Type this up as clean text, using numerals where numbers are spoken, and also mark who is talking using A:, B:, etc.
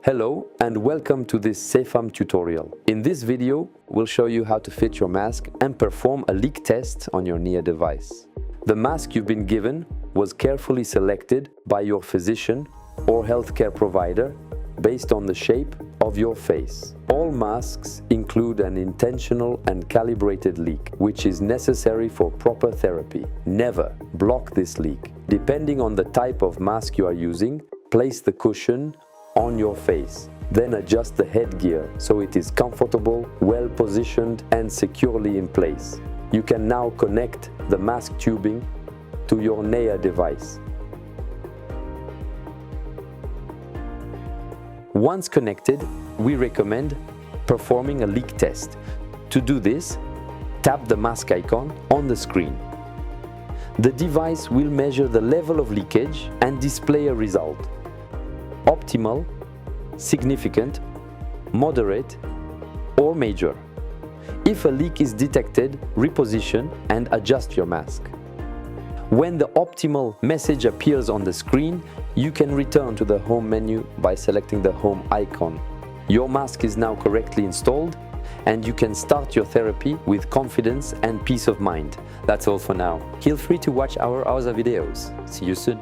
A: Hello and welcome to this CFAM tutorial. In this video, we'll show you how to fit your mask and perform a leak test on your Nia device. The mask you've been given was carefully selected by your physician or healthcare provider based on the shape of your face. All masks include an intentional and calibrated leak, which is necessary for proper therapy. Never block this leak. Depending on the type of mask you are using, place the cushion on your face. Then adjust the headgear so it is comfortable, well positioned and securely in place. You can now connect the mask tubing to your Nia device. Once connected, we recommend performing a leak test. To do this, tap the mask icon on the screen. The device will measure the level of leakage and display a result: optimal, significant, moderate, or major. If a leak is detected, reposition and adjust your mask. When the optimal message appears on the screen, you can return to the home menu by selecting the home icon. Your mask is now correctly installed and you can start your therapy with confidence and peace of mind. That's all for now. Feel free to watch our other videos. See you soon.